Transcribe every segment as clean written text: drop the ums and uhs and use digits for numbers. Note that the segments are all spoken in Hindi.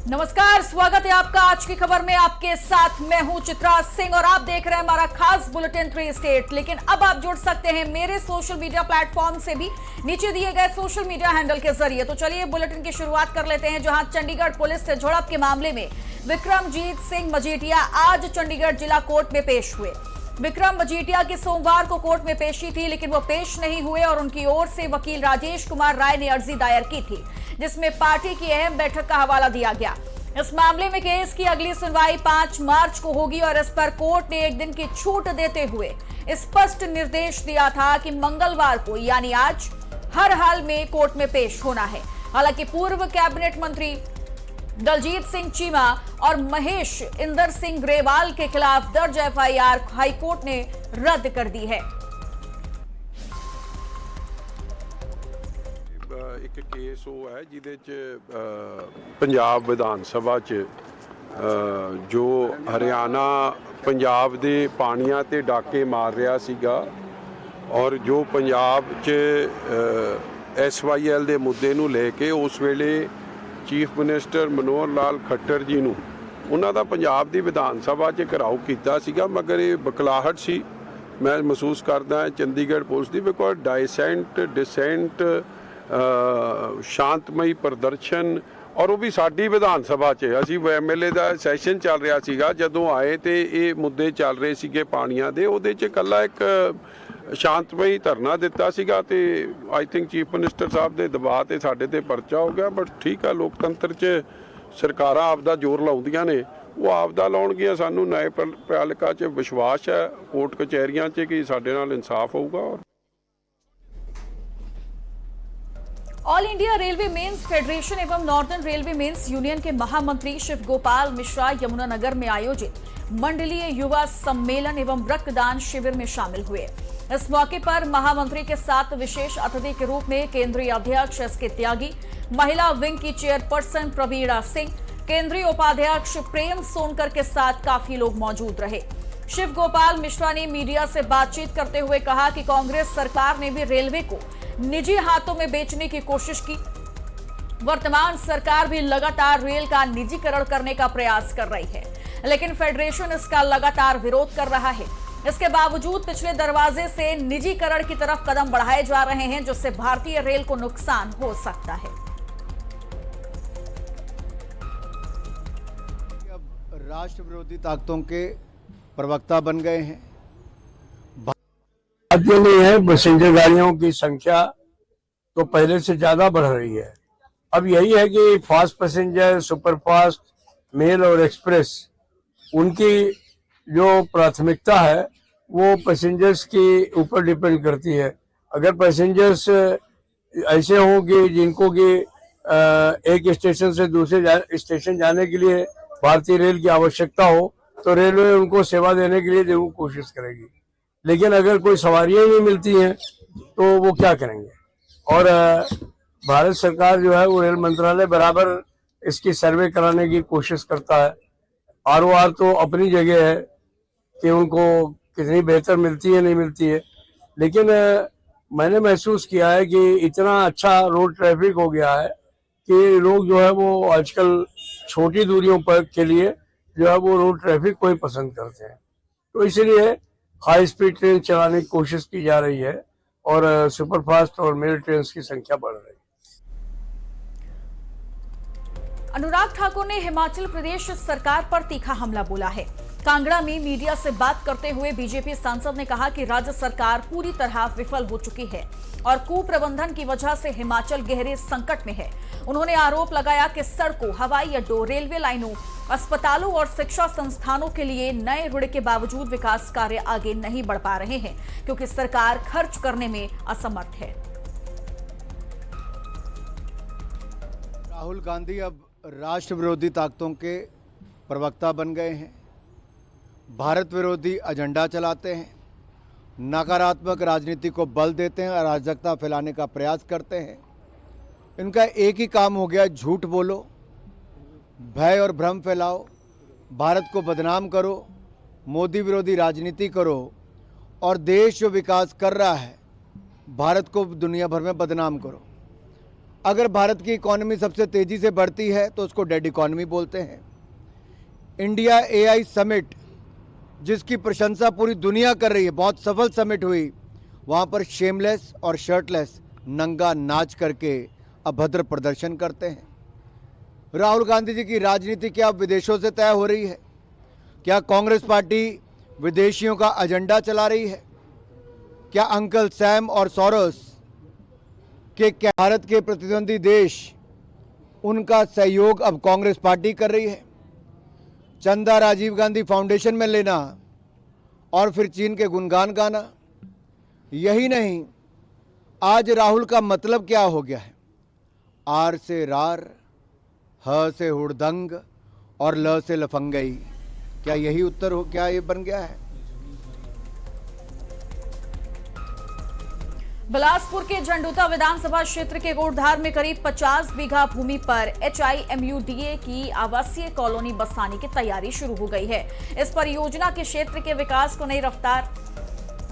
नमस्कार, स्वागत है आपका आज की खबर में। आपके साथ मैं हूं चित्रा सिंह और आप देख रहे हैं हमारा खास बुलेटिन 3 स्टेट। लेकिन अब आप जुड़ सकते हैं मेरे सोशल मीडिया प्लेटफॉर्म से भी, नीचे दिए गए सोशल मीडिया हैंडल के जरिए। तो चलिए बुलेटिन की शुरुआत कर लेते हैं, जहां चंडीगढ़ पुलिस से झड़प के मामले में विक्रमजीत सिंह मजीठिया आज चंडीगढ़ जिला कोर्ट में पेश हुए। विक्रम मजीठिया की सोमवार को कोर्ट में पेशी थी, लेकिन वो पेश नहीं हुए और उनकी ओर से वकील राजेश कुमार राय ने अर्जी दायर की थी, जिसमें पार्टी की अहम बैठक का हवाला दिया गया। इस मामले में केस की अगली सुनवाई 5 मार्च को होगी और इस पर कोर्ट ने एक दिन की छूट देते हुए स्पष्ट निर्देश दिया था कि मंगलवार को यानी आज हर हाल में कोर्ट में पेश होना है। हालांकि पूर्व कैबिनेट मंत्री दलजीत सिंह चीमा और महेश इंदर सिंह ग्रेवाल के खिलाफ दर्ज एफआईआर हाईकोर्ट ने रद्द कर दी है। एक केस वो है जिदे पंजाब विधान सभा जो हरियाणा पंजाब दे पानियां ते डाके मार रहा सीगा और जो पंजाब SYL दे मुद्दे नूं लेके उस वेले चीफ मिनिस्टर मनोहर लाल खट्टर जी नूं उन्हां दा पंजाब दी विधान सभा घिराव कीता सीगा, मगर ये बकलाहट सी मैं महसूस करदा चंडीगढ़ पुलिस दी, बिकॉज डिसेंट शांतमई प्रदर्शन और वो भी साडी विधान सभा असीं MLA का सैशन चल रहा सीगा जदों आए तो ये मुद्दे चल रहे सीगे पानियां दे, उहदे च कल्ला एक शांतमई धरना दिता सीगा ते आई थिंक चीफ मिनिस्टर साहब के दबाव ते साडे ते परचा हो गया। बट ठीक है, लोकतंत्र च सरकारां आपदा जोर लाउंदियां ने, वो आपदा लाउणगियां। सानूं न्यायपालिका च विश्वास है, कोर्ट कचहरियां च कि साडे नाल इंसाफ होऊगा। और All India Railway Men's Federation एवं नॉर्दर्न रेलवे मेंस यूनियन के महामंत्री शिव गोपाल मिश्रा यमुनानगर में आयोजित मंडलीय युवा सम्मेलन एवं रक्तदान शिविर में शामिल हुए। इस मौके पर महामंत्री के साथ विशेष अतिथि के रूप में केंद्रीय अध्यक्ष SK त्यागी, महिला विंग की चेयरपर्सन प्रवीणा सिंह, केंद्रीय उपाध्यक्ष प्रेम सोनकर के साथ काफी लोग मौजूद रहे। शिव गोपाल मिश्रा ने मीडिया से बातचीत करते हुए कहा कि कांग्रेस सरकार ने भी रेलवे को निजी हाथों में बेचने की कोशिश की। वर्तमान सरकार भी लगातार रेल का निजीकरण करने का प्रयास कर रही है, लेकिन फेडरेशन इसका लगातार विरोध कर रहा है। इसके बावजूद पिछले दरवाजे से निजीकरण की तरफ कदम बढ़ाए जा रहे हैं, जिससे भारतीय रेल को नुकसान हो सकता है। अब राष्ट्र विरोधी ताकतों के प्रवक्ता बन गए हैं। बात नहीं है, पैसेंजर गाड़ियों की संख्या तो पहले से ज्यादा बढ़ रही है। अब यही है कि fast passenger, super fast, mail और एक्सप्रेस, उनकी जो प्राथमिकता है वो पैसेंजर्स के ऊपर डिपेंड करती है। अगर पैसेंजर्स ऐसे हों कि जिनको कि एक स्टेशन से दूसरे स्टेशन जाने के लिए भारतीय रेल की आवश्यकता हो, तो रेलवे उनको सेवा देने के लिए जरूर कोशिश करेगी। लेकिन अगर कोई सवारियां ही नहीं मिलती हैं तो वो क्या करेंगे? और भारत सरकार जो है वो रेल मंत्रालय बराबर इसकी सर्वे कराने की कोशिश करता है। ROR तो अपनी जगह है कि उनको कितनी बेहतर मिलती है नहीं मिलती है, लेकिन मैंने महसूस किया है कि इतना अच्छा रोड ट्रैफिक हो गया है कि लोग जो है वो आजकल छोटी दूरियों पर के लिए जो है वो रोड ट्रैफिक को ही पसंद करते हैं। तो इसलिए हाई स्पीड ट्रेन चलाने की कोशिश की जा रही है और सुपरफास्ट और मेल ट्रेन की संख्या बढ़ रही है। अनुराग ठाकुर ने हिमाचल प्रदेश सरकार पर तीखा हमला बोला है। कांगड़ा में मीडिया से बात करते हुए बीजेपी सांसद ने कहा कि राज्य सरकार पूरी तरह विफल हो चुकी है और कुप्रबंधन की वजह से हिमाचल गहरे संकट में है। उन्होंने आरोप लगाया कि सड़कों, हवाई अड्डों, रेलवे लाइनों, अस्पतालों और शिक्षा संस्थानों के लिए नए ऋण के बावजूद विकास कार्य आगे नहीं बढ़ पा रहे हैं, क्योंकि सरकार खर्च करने में असमर्थ है। राहुल गांधी अब राष्ट्र विरोधी ताकतों के प्रवक्ता बन गए हैं, भारत विरोधी एजेंडा चलाते हैं, नकारात्मक राजनीति को बल देते हैं, अराजकता फैलाने का प्रयास करते हैं। इनका एक ही काम हो गया, झूठ बोलो, भय और भ्रम फैलाओ, भारत को बदनाम करो, मोदी विरोधी राजनीति करो और देश जो विकास कर रहा है भारत को दुनिया भर में बदनाम करो। अगर भारत की इकॉनमी सबसे तेज़ी से बढ़ती है तो उसको डेड इकॉनमी बोलते हैं। इंडिया एआई समिट, जिसकी प्रशंसा पूरी दुनिया कर रही है, बहुत सफल समिट हुई, वहाँ पर शेमलेस और शर्टलेस नंगा नाच करके अभद्र प्रदर्शन करते हैं। राहुल गांधी जी की राजनीति क्या विदेशों से तय हो रही है? क्या कांग्रेस पार्टी विदेशियों का एजेंडा चला रही है? क्या अंकल सैम और सोरोस के भारत के प्रतिद्वंदी देश, उनका सहयोग अब कांग्रेस पार्टी कर रही है? चंदा राजीव गांधी फाउंडेशन में लेना और फिर चीन के गुणगान गाना। यही नहीं, आज राहुल का मतलब क्या हो गया है? आर से रार, ह से हुड़दंग और ल से लफंगई। क्या यही उत्तर हो, क्या ये बन गया है? बिलासपुर के झंडूता विधानसभा क्षेत्र के कोटधार में करीब 50 बीघा भूमि पर HIMUDA की आवासीय कॉलोनी बसाने की तैयारी शुरू हो गई है। इस परियोजना के क्षेत्र के विकास को नई रफ्तार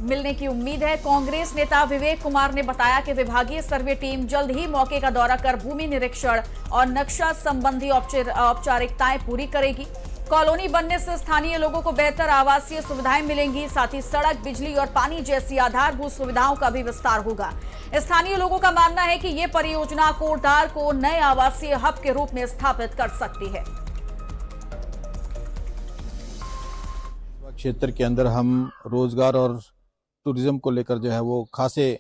मिलने की उम्मीद है। कांग्रेस नेता विवेक कुमार ने बताया कि विभागीय सर्वे टीम जल्द ही मौके का दौरा कर भूमि निरीक्षण और नक्शा संबंधी औपचारिकताएं पूरी करेगी। कॉलोनी बनने से स्थानीय लोगों को बेहतर आवासीय सुविधाएं मिलेंगी, साथ ही सड़क, बिजली और पानी जैसी आधारभूत सुविधाओं का भी विस्तार होगा। स्थानीय लोगों का मानना है कि ये परियोजना कोटधार को नए आवासीय हब के रूप में स्थापित कर सकती है। क्षेत्र के अंदर हम रोजगार और टूरिज्म को लेकर जो है वो खासे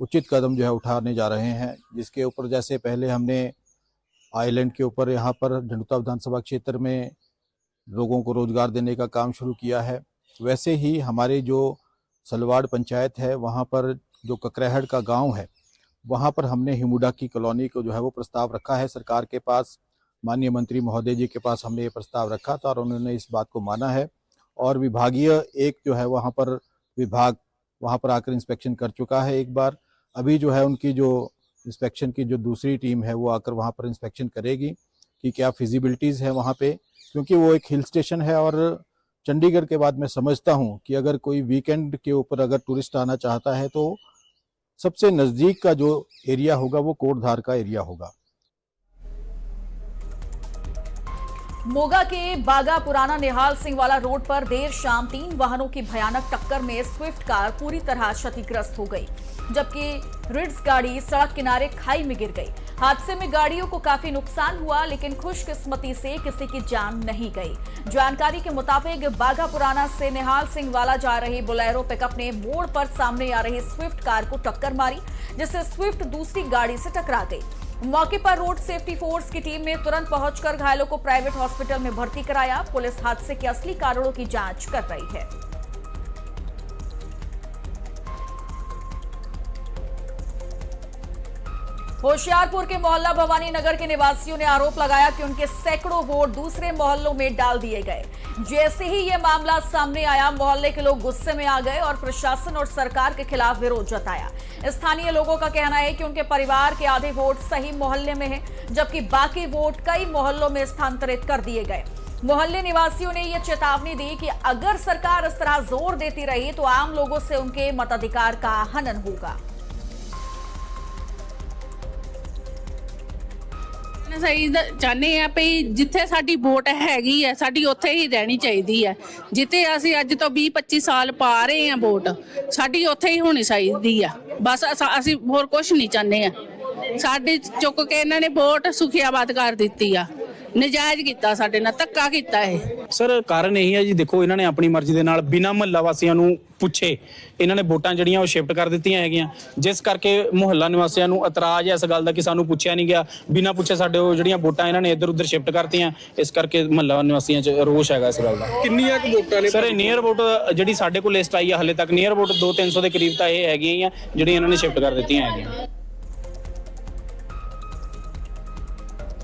उचित कदम जो है उठाने जा रहे हैं, जिसके ऊपर जैसे पहले हमने आइलैंड के ऊपर यहाँ पर झंडूता विधानसभा क्षेत्र में लोगों को रोजगार देने का काम शुरू किया है, वैसे ही हमारे जो सलवाड़ पंचायत है वहाँ पर जो ककरेहड़ का गांव है, वहाँ पर हमने हिमुडा की कॉलोनी को जो है वो प्रस्ताव रखा है सरकार के पास। माननीय मंत्री महोदय जी के पास हमने ये प्रस्ताव रखा था और उन्होंने इस बात को माना है और विभागीय एक जो है वहाँ पर विभाग वहाँ पर आकर इंस्पेक्शन कर चुका है एक बार। अभी जो है उनकी जो इंस्पेक्शन की जो दूसरी टीम है वो आकर वहाँ पर इंस्पेक्शन करेगी कि क्या फिजिबिलिटीज़ है वहाँ पे, क्योंकि वो एक हिल स्टेशन है और चंडीगढ़ के बाद मैं समझता हूँ कि अगर कोई वीकेंड के ऊपर अगर टूरिस्ट आना चाहता है तो सबसे नज़दीक का जो एरिया होगा वो कोटधार का एरिया होगा। मोगा के बागा पुराना निहाल सिंह वाला रोड पर देर शाम 3 वाहनों की भयानक टक्कर में स्विफ्ट कार पूरी तरह क्षतिग्रस्त हो गई, जबकि रिड्स गाड़ी सड़क किनारे खाई में गिर गई। हादसे में गाड़ियों को काफी नुकसान हुआ, लेकिन खुशकिस्मती से किसी की जान नहीं गई। जानकारी के मुताबिक बागा पुराना से निहाल सिंह वाला जा रही बोलेरो पिकअप ने मोड़ पर सामने आ रही स्विफ्ट कार को टक्कर मारी, जिससे स्विफ्ट दूसरी गाड़ी से टकरा गई। मौके पर रोड सेफ्टी फोर्स की टीम ने तुरंत पहुंचकर घायलों को प्राइवेट हॉस्पिटल में भर्ती कराया। पुलिस हादसे के असली कारणों की जांच कर रही है। होशियारपुर के मोहल्ला भवानी नगर के निवासियों ने आरोप लगाया कि उनके सैकड़ों वोट दूसरे मोहल्लों में डाल दिए गए। जैसे ही यह मामला सामने आया, मोहल्ले के लोग गुस्से में आ गए और प्रशासन और सरकार के खिलाफ विरोध जताया। स्थानीय लोगों का कहना है कि उनके परिवार के आधे वोट सही मोहल्ले में हैं, जबकि बाकी वोट कई मोहल्लों में स्थानांतरित कर दिए गए। मोहल्ले निवासियों ने यह चेतावनी दी कि अगर सरकार इस तरह जोर देती रही तो आम लोगों से उनके मताधिकार का हनन होगा। ਸਹੀ ਚਾਹੁੰਦੇ ਆ ਵੀ ਜਿੱਥੇ ਸਾਡੀ ਵੋਟ ਹੈਗੀ ਹੈ ਸਾਡੀ ਉੱਥੇ ਹੀ ਰਹਿਣੀ ਚਾਹੀਦੀ ਹੈ। ਜਿੱਥੇ ਅਸੀਂ ਅੱਜ ਤੋਂ 20-25 ਸਾਲ ਪਾ ਰਹੇ ਆ ਵੋਟ, ਸਾਡੀ ਉੱਥੇ ਹੀ ਹੋਣੀ ਚਾਹੀਦੀ ਆ। ਬਸ ਅਸੀਂ ਹੋਰ ਕੁਝ ਨਹੀਂ ਚਾਹੁੰਦੇ ਆ। ਸਾਡੇ ਚੁੱਕ ਕੇ ਇਹਨਾਂ ਨੇ ਵੋਟ ਸੁਖੀਆਬਾਦ ਕਰ ਦਿੱਤੀ ਆ। ਨਜਾਇਜ਼ ਕੀਤਾ ਸਾਡੇ ਨਾਲ, ਧੱਕਾ ਕੀਤਾ ਇਹ। ਸਰ ਕਾਰਨ ਇਹੀ ਹੈ ਜੀ, ਦੇਖੋ ਇਹਨਾਂ ਨੇ ਆਪਣੀ ਮਰਜ਼ੀ ਦੇ ਨਾਲ ਬਿਨਾਂ ਮੁਹੱਲਾ ਵਾਸੀਆਂ ਨੂੰ ਪੁੱਛੇ ਇਹਨਾਂ ਨੇ ਵੋਟਾਂ ਜਿਹੜੀਆਂ ਉਹ ਸ਼ਿਫਟ ਕਰ ਦਿੱਤੀਆਂ ਹੈਗੀਆਂ, ਜਿਸ ਕਰਕੇ ਮੁਹੱਲਾ ਨਿਵਾਸੀਆਂ ਨੂੰ ਇਤਰਾਜ਼ ਹੈ ਇਸ ਗੱਲ ਦਾ ਕਿ ਸਾਨੂੰ ਪੁੱਛਿਆ ਨਹੀਂ ਗਿਆ। ਬਿਨਾਂ ਪੁੱਛੇ ਸਾਡੇ ਉਹ ਜਿਹੜੀਆਂ ਵੋਟਾਂ ਇਹਨਾਂ ਨੇ ਇੱਧਰ ਉੱਧਰ ਸ਼ਿਫਟ ਕਰਤੀਆਂ, ਇਸ ਕਰਕੇ ਮੁਹੱਲਾ ਨਿਵਾਸੀਆਂ 'ਚ ਰੋਸ਼ ਹੈਗਾ ਇਸ ਗੱਲ ਦਾ। ਕਿੰਨੀਆਂ ਕੁ ਵੋਟਾਂ ਨੇ ਸਰ ਨੀਅਰ ਵੋਟ ਜਿਹੜੀ ਸਾਡੇ ਕੋਲ ਲਿਸਟ ਆਈ ਹੈ ਹਾਲੇ ਤੱਕ ਨੀਅਰ ਵੋਟ 200-300 ਦੇ ਕਰੀਬ ਤਾਂ ਇਹ ਹੈਗੀਆਂ ਹੀ ਆ ਜਿਹੜੀਆਂ ਇਹਨਾਂ ਨੇ ਸ਼ਿਫਟ ਕਰ ਦਿੱਤੀਆਂ ਹੈਗੀਆਂ।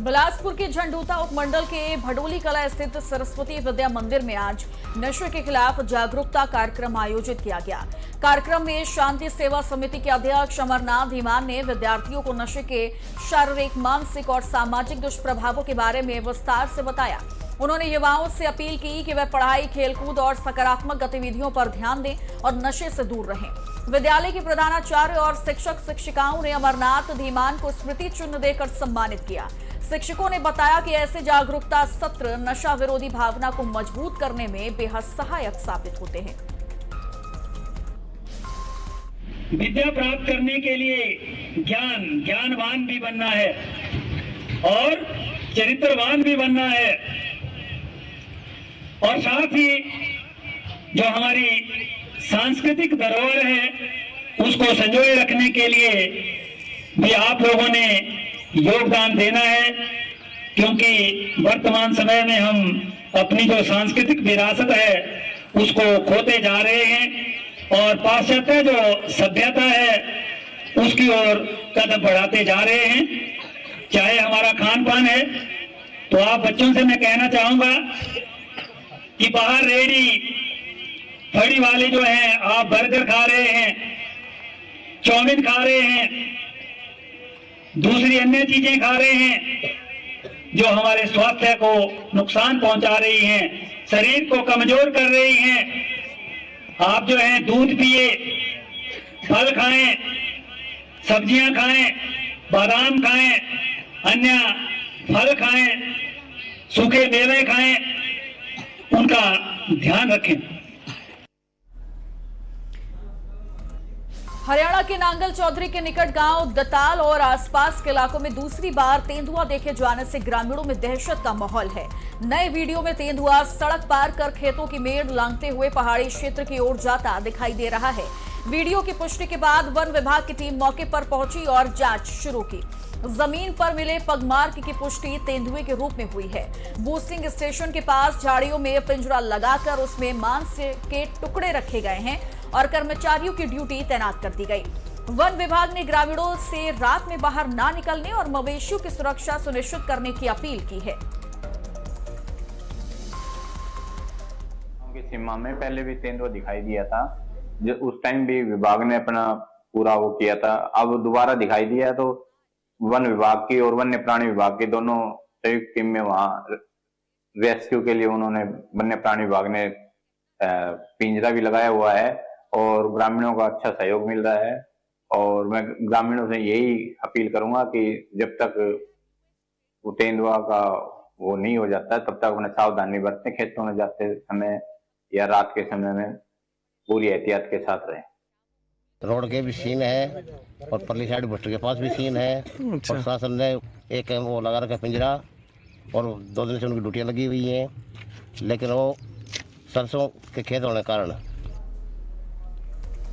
बिलासपुर के झंडूता उपमंडल के भडोली कला स्थित सरस्वती विद्या मंदिर में आज नशे के खिलाफ जागरूकता कार्यक्रम आयोजित किया गया। कार्यक्रम में शांति सेवा समिति के अध्यक्ष अमरनाथ धीमान ने विद्यार्थियों को नशे के शारीरिक, मानसिक और सामाजिक दुष्प्रभावों के बारे में विस्तार से बताया। उन्होंने युवाओं से अपील की कि वे पढ़ाई, खेलकूद और सकारात्मक गतिविधियों पर ध्यान दें और नशे से दूर रहें। विद्यालय के प्रधानाचार्य और शिक्षक शिक्षिकाओं ने अमरनाथ धीमान को स्मृति चिन्ह देकर सम्मानित किया। शिक्षकों ने बताया कि ऐसे जागरूकता सत्र नशा विरोधी भावना को मजबूत करने में बेहद सहायक साबित होते हैं। विद्या प्राप्त करने के लिए ज्ञानवान भी बनना है और चरित्रवान भी बनना है, और साथ ही जो हमारी सांस्कृतिक धरोहर है उसको संजोए रखने के लिए भी आप लोगों ने योगदान देना है, क्योंकि वर्तमान समय में हम अपनी जो सांस्कृतिक विरासत है उसको खोते जा रहे हैं और पाश्चात्य जो सभ्यता है उसकी ओर कदम बढ़ाते जा रहे हैं। चाहे हमारा खान पान है, तो आप बच्चों से मैं कहना चाहूंगा कि बाहर रेडी फड़ी वाले जो हैं, आप बर्गर खा रहे हैं, चाउमीन खा रहे हैं, दूसरी अन्य चीजें खा रहे हैं जो हमारे स्वास्थ्य को नुकसान पहुंचा रही हैं, शरीर को कमजोर कर रही हैं। आप जो है दूध पिए, फल खाएं, सब्जियां खाएं, बादाम खाएं, अन्य फल खाएं, सूखे मेवे खाएं, उनका ध्यान रखें। हरियाणा के नांगल चौधरी के निकट गांव दताल और आसपास के इलाकों में दूसरी बार तेंदुआ देखे जाने से ग्रामीणों में दहशत का माहौल है। नए वीडियो में तेंदुआ सड़क पार कर खेतों की मेड़ लांघते हुए पहाड़ी क्षेत्र की ओर जाता दिखाई दे रहा है। वीडियो की पुष्टि के बाद वन विभाग की टीम मौके पर पहुंची और जांच शुरू की। जमीन पर मिले पगमार्क की पुष्टि तेंदुए के रूप में हुई है। बूस्टिंग स्टेशन के पास झाड़ियों में पिंजरा लगाकर उसमें मांस के टुकड़े रखे गए हैं और कर्मचारियों की ड्यूटी तैनात कर दी गई। वन विभाग ने ग्रामीणों से रात में बाहर ना निकलने और मवेशियों की सुरक्षा सुनिश्चित करने की अपील की है। सीमा में पहले भी तेंदुआ दिखाई दिया था, जो उस टाइम भी विभाग ने अपना पूरा वो किया था। अब दोबारा दिखाई दिया तो वन विभाग की और वन्य प्राणी विभाग की दोनों संयुक्त टीम में वहां रेस्क्यू के लिए उन्होंने वन्य प्राणी विभाग ने पिंजरा भी लगाया हुआ है और ग्रामीणों का अच्छा सहयोग मिल रहा है। और मैं ग्रामीणों से यही अपील करूंगा कि जब तक वो तेंदुआ का वो नहीं हो जाता तब तक अपने सावधानी बरतें, खेतों में जाते समय या रात के समय में पूरी एहतियात के साथ रहें। रोड के भी सीन है और परली साइड बस्टर के पास भी सीन है। प्रशासन ने एक वो लगा रखा पिंजरा और 2 दिन से उनकी ड्यूटियां लगी हुई हैं, लेकिन वो सरसों के खेत होने के कारण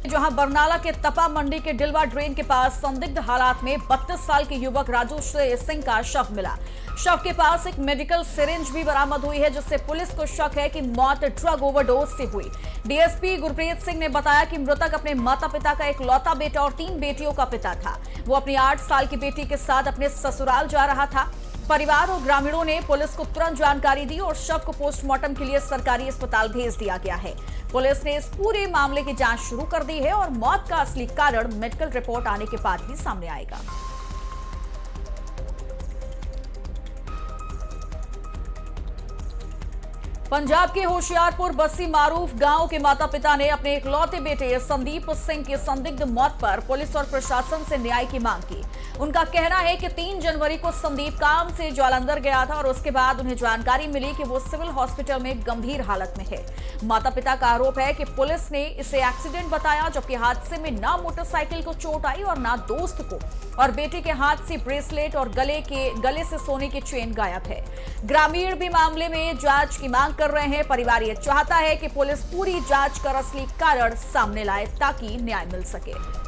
जहां बरनाला के तपा मंडी के डिलवा ड्रेन के पास संदिग्ध हालात में 32 साल के युवक राजू सिंह का शव मिला। शव के पास एक मेडिकल सिरिंज भी बरामद हुई है, जिससे पुलिस को शक है कि मौत ड्रग ओवरडोज से हुई। डीएसपी गुरप्रीत सिंह ने बताया कि मृतक अपने माता पिता का एक लौता बेटा और 3 बेटियों का पिता था। वो अपनी 8 साल की बेटी के साथ अपने ससुराल जा रहा था। परिवार और ग्रामीणों ने पुलिस को तुरंत जानकारी दी और शव को पोस्टमार्टम के लिए सरकारी अस्पताल भेज दिया गया है। पुलिस ने इस पूरे मामले की जांच शुरू कर दी है और मौत का असली कारण मेडिकल रिपोर्ट आने के बाद ही सामने आएगा। पंजाब के होशियारपुर बस्सी मारूफ गांव के माता पिता ने अपने इकलौते बेटे संदीप सिंह की संदिग्ध मौत पर पुलिस और प्रशासन से न्याय की मांग की। उनका कहना है कि 3 जनवरी को संदीप काम से जालंधर गया था और उसके बाद उन्हें जानकारी मिली कि वो सिविल हॉस्पिटल में गंभीर हालत में है। माता पिता का आरोप है कि पुलिस ने इसे एक्सीडेंट बताया, जबकि हादसे में ना मोटरसाइकिल को चोट आई और ना दोस्त को, और बेटे के हाथ से ब्रेसलेट और गले से सोने की चेन गायब है। ग्रामीण भी मामले में जांच की मांग कर रहे हैं। परिवार ये चाहता है कि पुलिस पूरी जांच कर असली कारण सामने लाए ताकि न्याय मिल सके।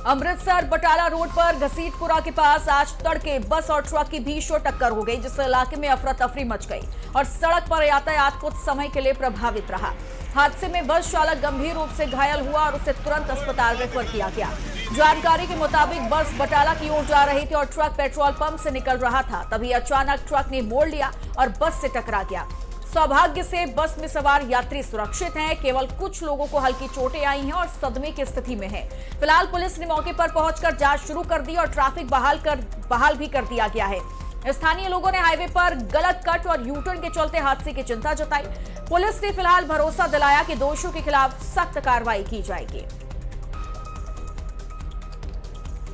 अमृतसर बटाला रोड पर घसीटपुरा के पास आज तड़के बस और ट्रक की भीषण टक्कर हो गई, जिससे इलाके में अफरा तफरी मच गई और सड़क पर यातायात कुछ समय के लिए प्रभावित रहा। हादसे में बस चालक गंभीर रूप से घायल हुआ और उसे तुरंत अस्पताल रेफर किया गया। जानकारी के मुताबिक बस बटाला की ओर जा रही थी और ट्रक पेट्रोल पंप से निकल रहा था। तभी अचानक ट्रक ने मोड़ लिया और बस से टकरा गया। सौभाग्य से बस में सवार यात्री सुरक्षित हैं। केवल कुछ लोगों को हल्की चोटें आई हैं और सदमे की स्थिति में है। फिलहाल पुलिस ने मौके पर पहुंचकर जांच शुरू कर दी और ट्रैफिक बहाल भी कर दिया गया है। स्थानीय लोगों ने हाईवे पर गलत कट और यू टर्न के चलते हादसे की चिंता जताई। पुलिस ने फिलहाल भरोसा दिलाया कि दोषियों के खिलाफ सख्त कार्रवाई की जाएगी।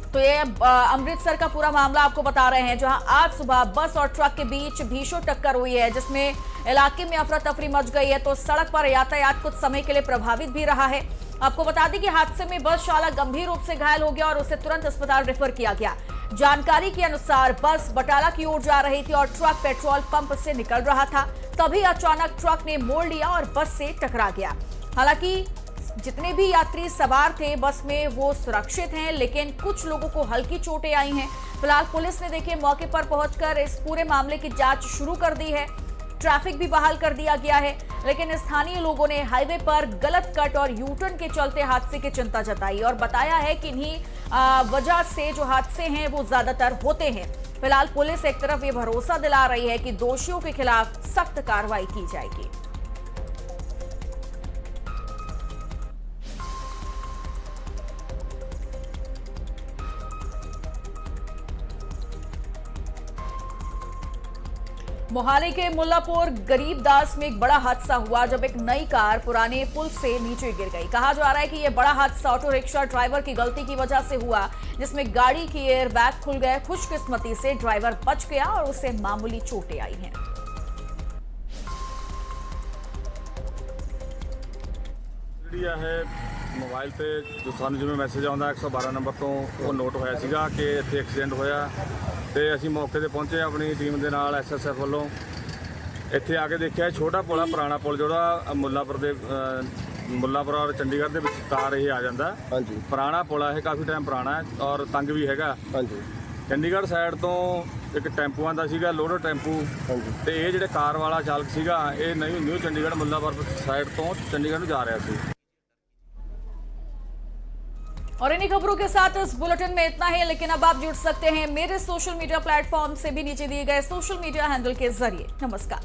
तो ये अमृतसर का पूरा मामला आपको बता रहे हैं, जहां आज सुबह बस और ट्रक के बीच भीषण टक्कर हुई है, जिसमें इलाके में अफरा तफरी मच गई है। तो सड़क पर यातायात कुछ समय के लिए प्रभावित भी रहा है। आपको बता दें कि हादसे में बस चालक गंभीर रूप से घायल हो गया और उसे तुरंत अस्पताल रेफर किया गया। जानकारी के अनुसार बस बटाला की ओर जा रही थी और ट्रक पेट्रोल पंप से निकल रहा था। तभी अचानक ट्रक ने मोड़ लिया और बस से टकरा गया। हालांकि जितने भी यात्री सवार थे बस में वो सुरक्षित हैं, लेकिन कुछ लोगों को हल्की चोटें आई हैं। फिलहाल पुलिस ने देखिए मौके पर पहुंचकर इस पूरे मामले की जांच शुरू कर दी है। ट्रैफिक भी बहाल कर दिया गया है, लेकिन स्थानीय लोगों ने हाईवे पर गलत कट और यू टर्न के चलते हादसे की चिंता जताई और बताया है कि इन्हीं वजह से जो हादसे हैं वो ज्यादातर होते हैं। फिलहाल पुलिस एक तरफ ये भरोसा दिला रही है कि दोषियों के खिलाफ सख्त कार्रवाई की जाएगी। मोहाली के मुल्लापुर गरीबदास में एक बड़ा हादसा हुआ जब एक नई कार पुराने पुल से नीचे गिर गई। कहा जा रहा है कि यह बड़ा हादसा ऑटो रिक्शा ड्राइवर की गलती की वजह से हुआ, जिसमें गाड़ी की एयर बैग खुल गए। खुशकिस्मती से ड्राइवर बच गया और उसे मामूली चोटें आई हैं। है मोबाइल पे जो सानू जिवें मैसेज आउंदा 112 नंबर तो वो नोट होया सीगा कि इत्थे एक्सीडेंट होया ਤੇ ਅਸੀਂ ਮੌਕੇ ਤੇ ਪਹੁੰਚੇ ਆਪਣੀ ਟੀਮ ਦੇ ਨਾਲ ਐਸਐਸਐਫ ਵੱਲੋਂ। ਇੱਥੇ ਆ ਕੇ ਦੇਖਿਆ ਛੋਟਾ ਪੁਲ ਆ, ਪੁਰਾਣਾ ਪੁਲ ਜਿਹੜਾ ਮੁੱਲਾਪੁਰ ਔਰ ਚੰਡੀਗੜ੍ਹ ਦੇ ਵਿਚਕਾਰ ਇਹ ਆ ਜਾਂਦਾ। ਹਾਂਜੀ, ਪੁਰਾਣਾ ਪੁਲ ਆ ਇਹ, ਕਾਫੀ ਟਾਈਮ ਪੁਰਾਣਾ ਹੈ ਔਰ ਤੰਗ ਵੀ ਹੈਗਾ। ਹਾਂਜੀ, ਚੰਡੀਗੜ੍ਹ ਸਾਈਡ ਤੋਂ ਇੱਕ ਟੈਂਪੂ ਆਂਦਾ ਸੀਗਾ, ਲੋਡਰ ਟੈਂਪੂ। ਹਾਂਜੀ, ਤੇ ਇਹ ਜਿਹੜੇ ਕਾਰ ਵਾਲਾ ਚਾਲਕ ਸੀਗਾ ਇਹ ਨਿਊ ਚੰਡੀਗੜ੍ਹ ਮੁੱਲਾਪੁਰ ਸਾਈਡ ਤੋਂ ਚੰਡੀਗੜ੍ਹ ਨੂੰ ਜਾ ਰਿਹਾ ਸੀ। और इन्हीं खबरों के साथ इस बुलेटिन में इतना ही, लेकिन अब आप जुड़ सकते हैं मेरे सोशल मीडिया प्लेटफॉर्म से भी नीचे दिए गए सोशल मीडिया हैंडल के जरिए। नमस्कार।